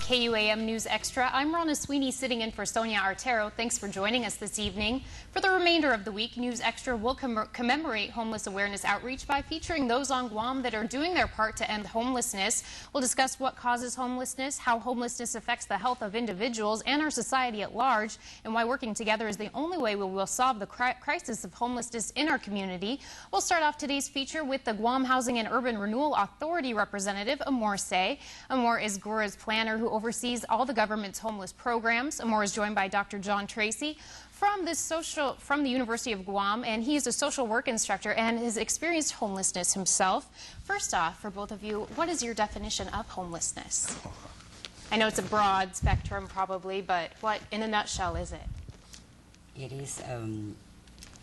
KUAM News Extra. I'm Ronna Sweeney sitting in for Sonia Artero. Thanks for joining us this evening. For the remainder of the week, News Extra will commemorate homeless awareness outreach by featuring those on Guam that are doing their part to end homelessness. We'll discuss what causes homelessness, how homelessness affects the health of individuals and our society at large, and why working together is the only way we will solve the crisis of homelessness in our community. We'll start off today's feature with the Guam Housing and Urban Renewal Authority representative, Amor Say. Amor is GORA's planner who oversees all the government's homeless programs. Amor is joined by Dr. John Tracy from the University of Guam, and he is a social work instructor and has experienced homelessness himself. First off, for both of you, what is your definition of homelessness? I know it's a broad spectrum probably, but what, in a nutshell, is it? It is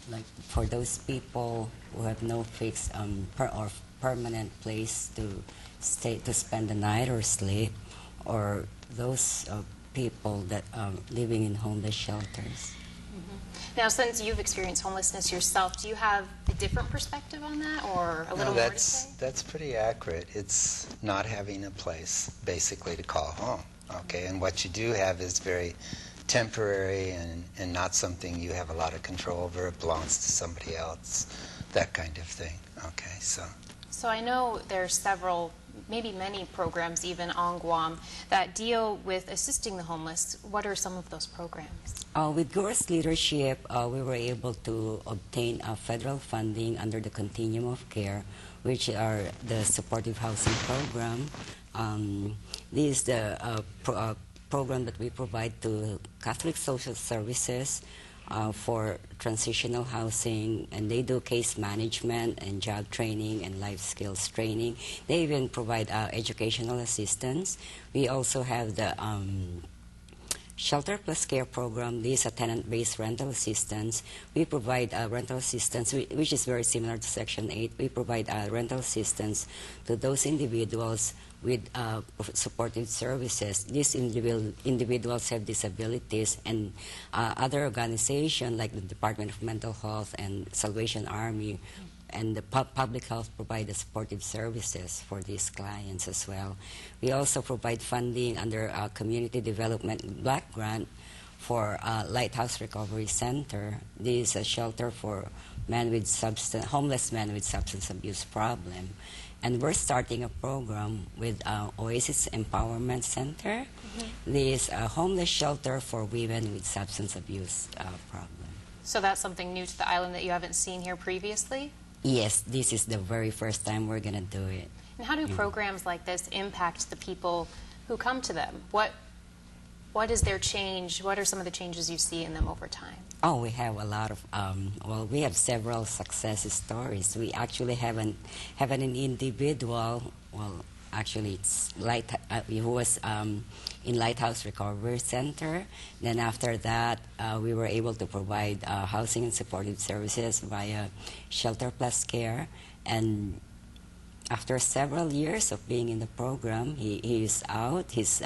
like for those people who have no fixed or permanent place to spend the night or sleep, or those people that are living in homeless shelters. Now, since you've experienced homelessness yourself, do you have a different perspective on that, or a little more to say? That's pretty accurate. It's not having a place, basically, to call home. Okay, and what you do have is very temporary and not something you have a lot of control over. It belongs to somebody else, that kind of thing. Okay, so I know there's several, maybe many programs even on Guam that deal with assisting the homeless. What are some of those programs? With GORA's leadership, we were able to obtain federal funding under the Continuum of Care, which are the supportive housing program. This is the program that we provide to Catholic Social Services for transitional housing, and they do case management and job training and life skills training. They even provide educational assistance. We also have the Shelter Plus Care program. This is a tenant-based rental assistance. We provide rental assistance, which is very similar to Section 8. We provide rental assistance to those individuals with supportive services. These individuals have disabilities, and other organizations like the Department of Mental Health and Salvation Army and the public health provide the supportive services for these clients as well. We also provide funding under a community development block grant for Lighthouse Recovery Center. This is a shelter for homeless men with substance abuse problem. And we're starting a program with Oasis Empowerment Center. This is a homeless shelter for women with substance abuse problem. So that's something new to the island that you haven't seen here previously? Yes, this is the very first time we're going to do it. And how do programs like this impact the people who come to them? What is their change? What are some of the changes you see in them over time? Oh, we have a lot of, well, we have several success stories. We actually have an individual, well, actually it's who was in Lighthouse Recovery Center. Then after that, we were able to provide housing and supportive services via Shelter Plus Care. And after several years of being in the program, he is out, he's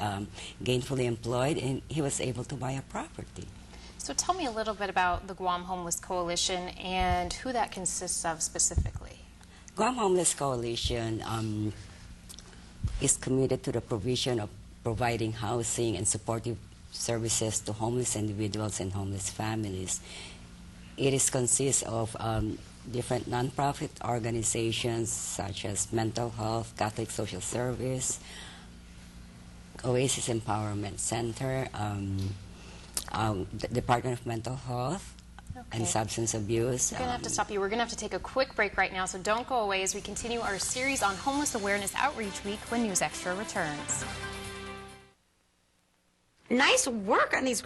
gainfully employed, and he was able to buy a property. So tell me a little bit about the Guam Homeless Coalition and who that consists of specifically. Guam Homeless Coalition is committed to the provision of providing housing and supportive services to homeless individuals and homeless families. It consists of different nonprofit organizations such as Mental Health, Catholic Social Service, Oasis Empowerment Center, the Department of Mental Health, and substance abuse. We're going to have to stop you. We're going to have to take a quick break right now, so don't go away as we continue our series on Homeless Awareness Outreach Week when News Extra returns. Nice work on these girls.